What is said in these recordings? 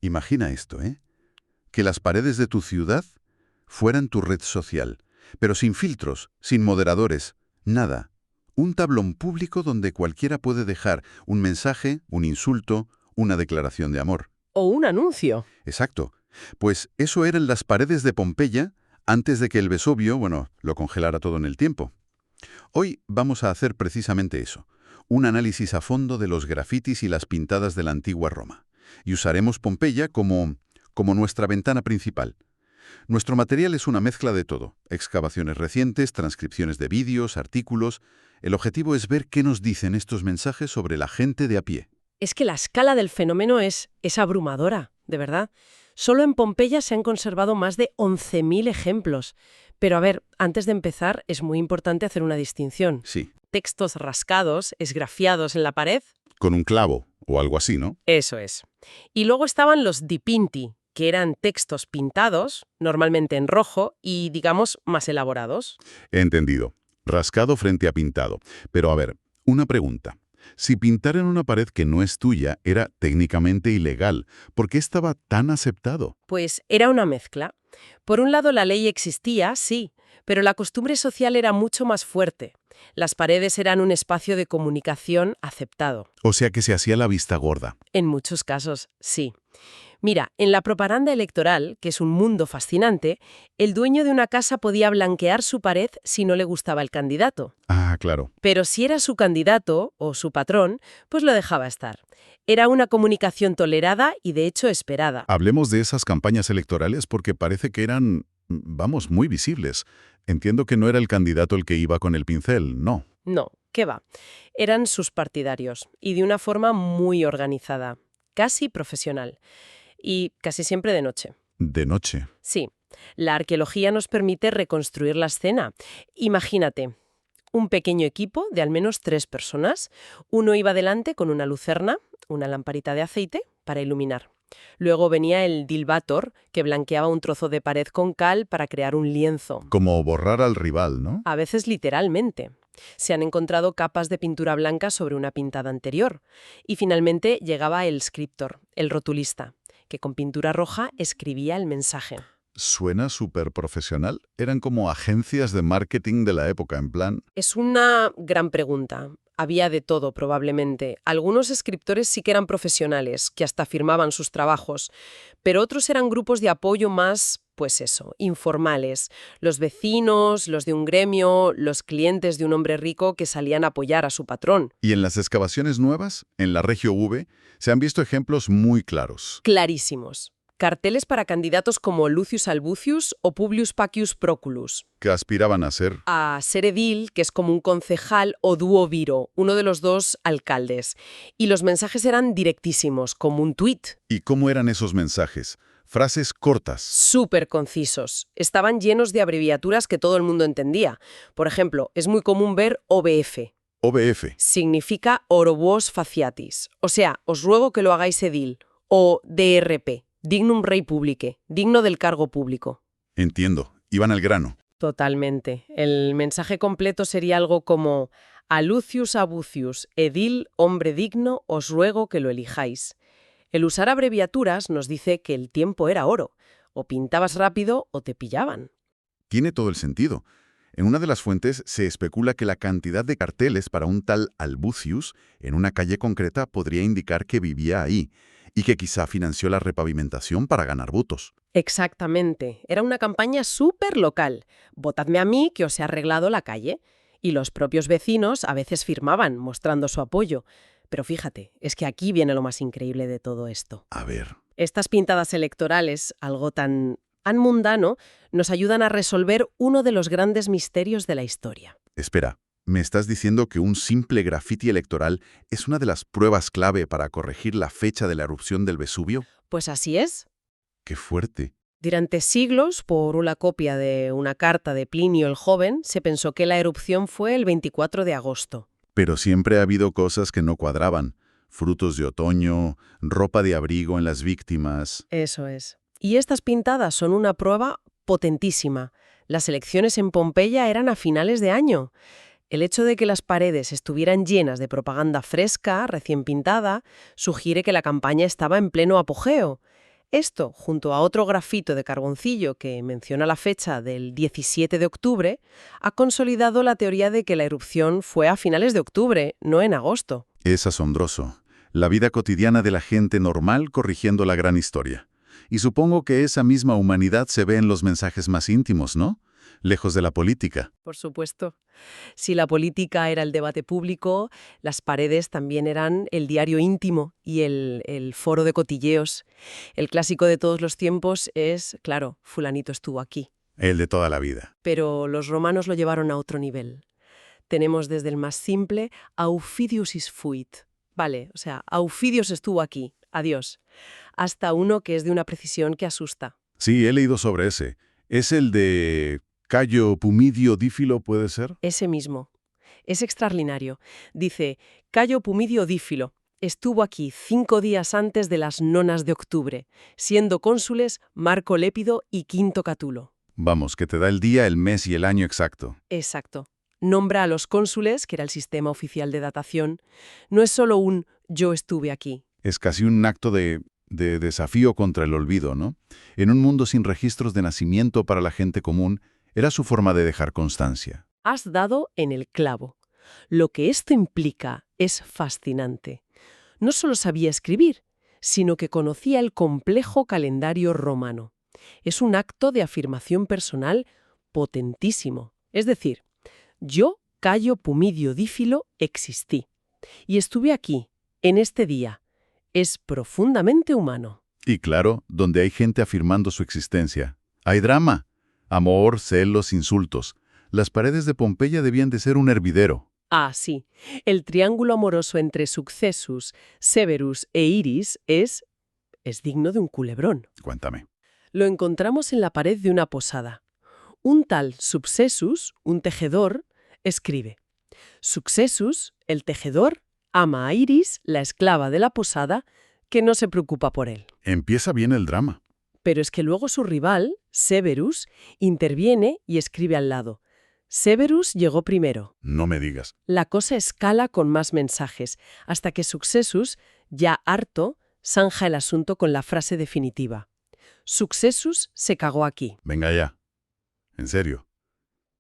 Imagina esto, ¿eh? Que las paredes de tu ciudad fueran tu red social, pero sin filtros, sin moderadores, nada. Un tablón público donde cualquiera puede dejar un mensaje, un insulto, una declaración de amor. O un anuncio. Exacto. Pues eso eran las paredes de Pompeya antes de que el Vesubio, bueno, lo congelara todo en el tiempo. Hoy vamos a hacer precisamente eso, un análisis a fondo de los grafitis y las pintadas de la antigua Roma. Y usaremos Pompeya como nuestra ventana principal. Nuestro material es una mezcla de todo, excavaciones recientes, transcripciones de vídeos, artículos. El objetivo es ver qué nos dicen estos mensajes sobre la gente de a pie. Es que la escala del fenómeno es abrumadora, de verdad. Solo en Pompeya se han conservado más de 11.000 ejemplos. Pero a ver, antes de empezar, es muy importante hacer una distinción. Sí, Textos rascados, esgrafiados en la pared, con un clavo o algo así, ¿no? eso es. Y luego estaban los dipinti, que eran textos pintados, normalmente en rojo, y digamos más elaborados. Entendido. Rascado frente a pintado. Pero a ver, una pregunta. Si pintar en una pared que no es tuya era técnicamente ilegal, ¿por qué estaba tan aceptado? Pues era una mezcla. Por un lado, la ley existía, sí, pero la costumbre social era mucho más fuerte. Las paredes eran un espacio de comunicación aceptado. O sea que se hacía la vista gorda. En muchos casos, sí. Mira, en la propaganda electoral, que es un mundo fascinante, el dueño de una casa podía blanquear su pared si no le gustaba el candidato. Ah, claro. Pero si era su candidato o su patrón, pues lo dejaba estar. Era una comunicación tolerada y de hecho esperada. Hablemos de esas campañas electorales porque parece que eran, vamos, muy visibles. Entiendo que no era el candidato el que iba con el pincel, no. No, ¿qué va? Eran sus partidarios y de una forma muy organizada, casi profesional y casi siempre de noche. De noche. Sí, la arqueología nos permite reconstruir la escena. Imagínate, un pequeño equipo de al menos 3 personas. Uno iba delante con una lucerna, una lamparita de aceite, para iluminar. Luego venía el dilbator, que blanqueaba un trozo de pared con cal para crear un lienzo. Como borrar al rival, ¿no? A veces literalmente. Se han encontrado capas de pintura blanca sobre una pintada anterior. Y finalmente llegaba el scriptor, el rotulista, que con pintura roja escribía el mensaje. Suena súper profesional. Eran como agencias de marketing de la época, en plan... Es una gran pregunta. Había de todo, probablemente. Algunos escritores sí que eran profesionales, que hasta firmaban sus trabajos, pero otros eran grupos de apoyo más, pues eso, informales. Los vecinos, los de un gremio, los clientes de un hombre rico que salían a apoyar a su patrón. Y en las excavaciones nuevas, en la Regio V, se han visto ejemplos muy claros. Clarísimos. Carteles para candidatos como Lucius Albucius o Publius Pacius Proculus. Que aspiraban a ser... A ser edil, que es como un concejal, o duoviro, uno de los dos alcaldes. Y los mensajes eran directísimos, como un tuit. ¿Y cómo eran esos mensajes? Frases cortas. Súper concisos. Estaban llenos de abreviaturas que todo el mundo entendía. Por ejemplo, es muy común ver OBF. OBF. Significa Orobos Faciatis. O sea, os ruego que lo hagáis edil. O DRP. Dignum Rei Publique, digno del cargo público. Entiendo. Iban al grano. Totalmente. El mensaje completo sería algo como: a Lucius Abucius, edil, hombre digno, os ruego que lo elijáis. El usar abreviaturas nos dice que el tiempo era oro. O pintabas rápido o te pillaban. Tiene todo el sentido. En una de las fuentes se especula que la cantidad de carteles para un tal Albucius en una calle concreta podría indicar que vivía ahí y que quizá financió la repavimentación para ganar votos. Exactamente. Era una campaña súper local. Votadme a mí que os he arreglado la calle. Y los propios vecinos a veces firmaban, mostrando su apoyo. Pero fíjate, es que aquí viene lo más increíble de todo esto. A ver, Estas pintadas electorales, algo tan mundano, nos ayudan a resolver uno de los grandes misterios de la historia. espera. ¿Me estás diciendo que un simple grafiti electoral es una de las pruebas clave para corregir la fecha de la erupción del Vesubio? Pues así es. ¡Qué fuerte! Durante siglos, por una copia de una carta de Plinio el Joven, se pensó que la erupción fue el 24 de agosto. Pero siempre ha habido cosas que no cuadraban. Frutos de otoño, ropa de abrigo en las víctimas... Eso es. Y estas pintadas son una prueba potentísima. Las elecciones en Pompeya eran a finales de año. El hecho de que las paredes estuvieran llenas de propaganda fresca, recién pintada, sugiere que la campaña estaba en pleno apogeo. Esto, junto a otro grafito de carboncillo que menciona la fecha del 17 de octubre, ha consolidado la teoría de que la erupción fue a finales de octubre, no en agosto. Es asombroso. La vida cotidiana de la gente normal corrigiendo la gran historia. Y supongo que esa misma humanidad se ve en los mensajes más íntimos, ¿no? Lejos de la política. Por supuesto. Si la política era el debate público, las paredes también eran el diario íntimo y el foro de cotilleos. El clásico de todos los tiempos es, claro, fulanito estuvo aquí. El de toda la vida. Pero los romanos lo llevaron a otro nivel. Tenemos desde el más simple, Aufidius is fuit. Vale, o sea, Aufidios estuvo aquí, adiós. Hasta uno que es de una precisión que asusta. Sí, he leído sobre ese. ¿Es el de Cayo Pumidio Dífilo, puede ser? Ese mismo. Es extraordinario. Dice, Cayo Pumidio Dífilo estuvo aquí 5 días antes de las nonas de octubre, siendo cónsules Marco Lépido y Quinto Catulo. Vamos, que te da el día, el mes y el año exacto. Exacto. Nombra a los cónsules, que era el sistema oficial de datación. No es solo un yo estuve aquí. Es casi un acto de desafío contra el olvido, ¿no? En un mundo sin registros de nacimiento para la gente común, era su forma de dejar constancia. Has dado en el clavo. Lo que esto implica es fascinante. No solo sabía escribir, sino que conocía el complejo calendario romano. Es un acto de afirmación personal potentísimo. Es decir, yo, Cayo Pumidio Dífilo, existí. Y estuve aquí, en este día. Es profundamente humano. Y claro, donde hay gente afirmando su existencia, hay drama. Amor, celos, insultos. Las paredes de Pompeya debían de ser un hervidero. Ah, sí. El triángulo amoroso entre Successus, Severus e Iris es digno de un culebrón. Cuéntame. Lo encontramos en la pared de una posada. Un tal Successus, un tejedor, escribe: Successus, el tejedor, ama a Iris, la esclava de la posada, que no se preocupa por él. Empieza bien el drama. Pero es que luego su rival, Severus, interviene y escribe al lado: Severus llegó primero. No me digas. La cosa escala con más mensajes, hasta que Successus, ya harto, zanja el asunto con la frase definitiva: Successus se cagó aquí. Venga ya. En serio.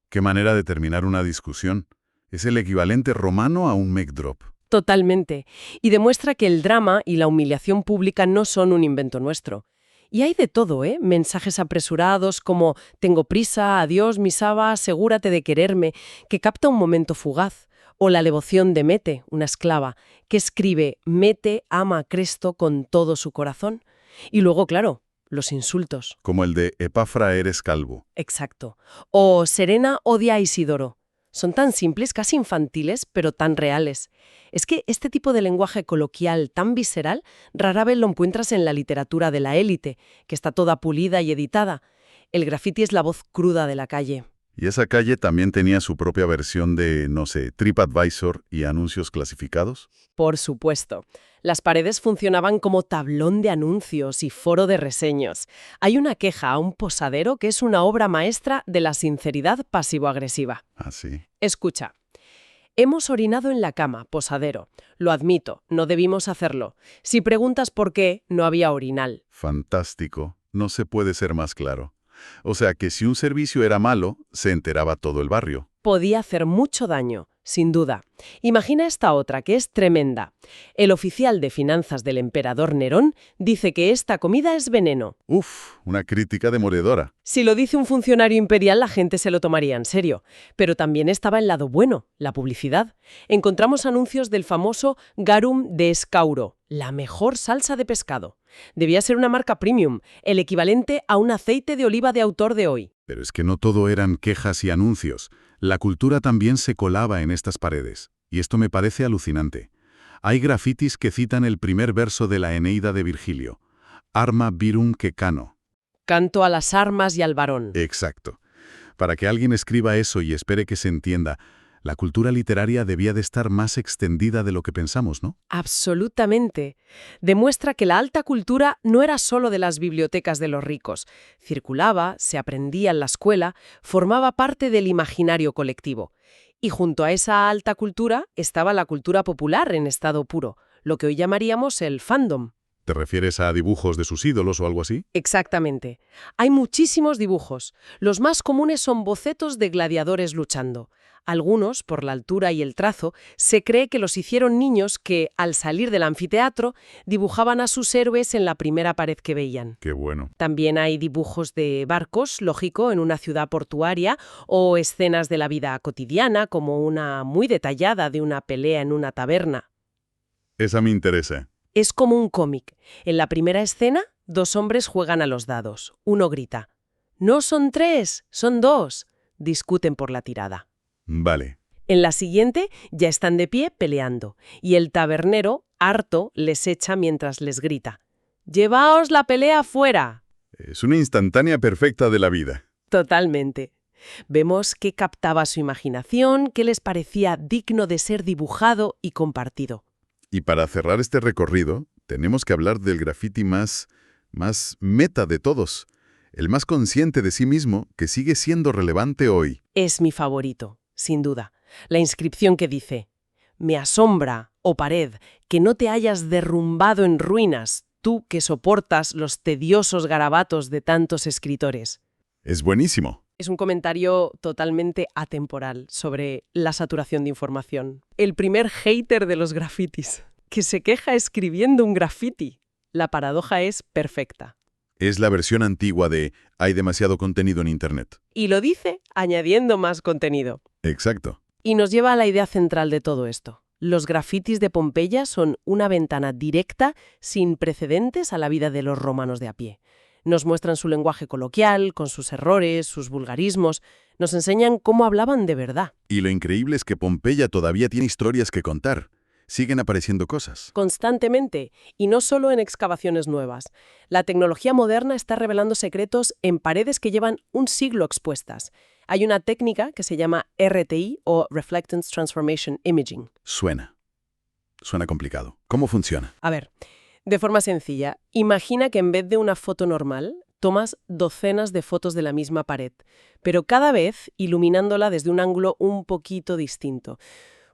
¿Qué manera de terminar una discusión? Es el equivalente romano a un mic drop. Totalmente. Y demuestra que el drama y la humillación pública no son un invento nuestro. Y hay de todo, ¿eh? Mensajes apresurados como «tengo prisa, adiós, mi Saba, asegúrate de quererme», que capta un momento fugaz. O la devoción de Mete, una esclava, que escribe «Mete ama a Cresto con todo su corazón». Y luego, claro, los insultos. Como el de Epafra eres calvo. Exacto. O Serena odia a Isidoro. Son tan simples, casi infantiles, pero tan reales. Es que este tipo de lenguaje coloquial tan visceral rara vez lo encuentras en la literatura de la élite, que está toda pulida y editada. El graffiti es la voz cruda de la calle. Y esa calle también tenía su propia versión de, no sé, TripAdvisor y anuncios clasificados. Por supuesto. Las paredes funcionaban como tablón de anuncios y foro de reseños. Hay una queja a un posadero que es una obra maestra de la sinceridad pasivo-agresiva. Ah, sí. Escucha. Hemos orinado en la cama, posadero. Lo admito, no debimos hacerlo. Si preguntas por qué, no había orinal. Fantástico. No se puede ser más claro. O sea que si un servicio era malo, se enteraba todo el barrio. Podía hacer mucho daño, sin duda. Imagina esta otra, que es tremenda. El oficial de finanzas del emperador Nerón dice que esta comida es veneno. Uf, una crítica demoledora. Si lo dice un funcionario imperial, la gente se lo tomaría en serio. Pero también estaba el lado bueno, la publicidad. Encontramos anuncios del famoso Garum de Escauro, la mejor salsa de pescado. Debía ser una marca premium, el equivalente a un aceite de oliva de autor de hoy. Pero es que no todo eran quejas y anuncios. La cultura también se colaba en estas paredes. Y esto me parece alucinante. Hay grafitis que citan el primer verso de la Eneida de Virgilio. Arma virum que cano. Canto a las armas y al varón. Exacto. Para que alguien escriba eso y espere que se entienda, la cultura literaria debía de estar más extendida de lo que pensamos, ¿no? Absolutamente. Demuestra que la alta cultura no era solo de las bibliotecas de los ricos. Circulaba, se aprendía en la escuela, formaba parte del imaginario colectivo. Y junto a esa alta cultura estaba la cultura popular en estado puro, lo que hoy llamaríamos el fandom. ¿Te refieres a dibujos de sus ídolos o algo así? Exactamente. Hay muchísimos dibujos. Los más comunes son bocetos de gladiadores luchando. Algunos, por la altura y el trazo, se cree que los hicieron niños que, al salir del anfiteatro, dibujaban a sus héroes en la primera pared que veían. Qué bueno. También hay dibujos de barcos, lógico, en una ciudad portuaria, o escenas de la vida cotidiana, como una muy detallada de una pelea en una taberna. Esa me interesa. Es como un cómic. En la primera escena, dos hombres juegan a los dados. Uno grita: «No son 3, son 2». Discuten por la tirada. Vale. En la siguiente, ya están de pie peleando, y el tabernero, harto, les echa mientras les grita: «¡Llevaos la pelea fuera!». Es una instantánea perfecta de la vida. Totalmente. Vemos qué captaba su imaginación, qué les parecía digno de ser dibujado y compartido. Y para cerrar este recorrido, tenemos que hablar del graffiti más meta de todos, el más consciente de sí mismo, que sigue siendo relevante hoy. Es mi favorito, sin duda. La inscripción que dice: «Me asombra, oh pared, que no te hayas derrumbado en ruinas, tú que soportas los tediosos garabatos de tantos escritores». Es buenísimo. Es un comentario totalmente atemporal sobre la saturación de información. El primer hater de los grafitis, que se queja escribiendo un grafiti. La paradoja es perfecta. Es la versión antigua de «hay demasiado contenido en Internet». Y lo dice añadiendo más contenido. Exacto. Y nos lleva a la idea central de todo esto. Los grafitis de Pompeya son una ventana directa, sin precedentes, a la vida de los romanos de a pie. Nos muestran su lenguaje coloquial, con sus errores, sus vulgarismos. Nos enseñan cómo hablaban de verdad. Y lo increíble es que Pompeya todavía tiene historias que contar. Siguen apareciendo cosas. Constantemente, y no solo en excavaciones nuevas. La tecnología moderna está revelando secretos en paredes que llevan un siglo expuestas. Hay una técnica que se llama RTI o Reflectance Transformation Imaging. Suena complicado. ¿Cómo funciona? A ver, de forma sencilla, imagina que en vez de una foto normal, tomas docenas de fotos de la misma pared, pero cada vez iluminándola desde un ángulo un poquito distinto.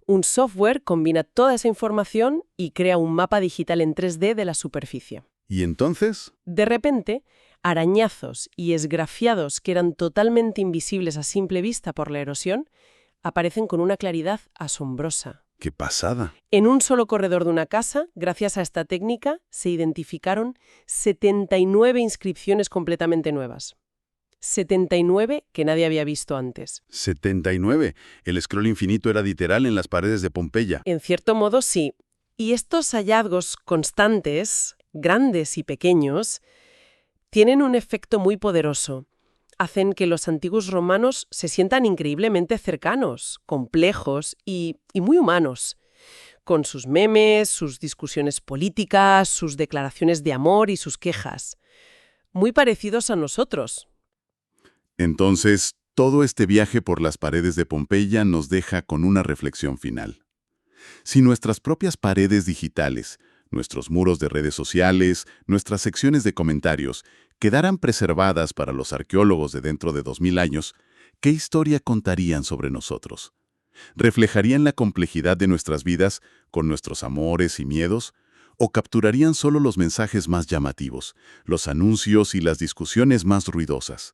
Un software combina toda esa información y crea un mapa digital en 3D de la superficie. ¿Y entonces? De repente, arañazos y esgrafiados que eran totalmente invisibles a simple vista por la erosión, aparecen con una claridad asombrosa. ¡Qué pasada! En un solo corredor de una casa, gracias a esta técnica, se identificaron 79 inscripciones completamente nuevas. 79 que nadie había visto antes. 79. El scroll infinito era literal en las paredes de Pompeya. En cierto modo, sí. Y estos hallazgos constantes, grandes y pequeños, tienen un efecto muy poderoso. Hacen que los antiguos romanos se sientan increíblemente cercanos, complejos y muy humanos, con sus memes, sus discusiones políticas, sus declaraciones de amor y sus quejas. Muy parecidos a nosotros. Entonces, todo este viaje por las paredes de Pompeya nos deja con una reflexión final. Si nuestras propias paredes digitales, nuestros muros de redes sociales, nuestras secciones de comentarios, quedaran preservadas para los arqueólogos de dentro de 2000 años, ¿qué historia contarían sobre nosotros? ¿Reflejarían la complejidad de nuestras vidas con nuestros amores y miedos? ¿O capturarían solo los mensajes más llamativos, los anuncios y las discusiones más ruidosas?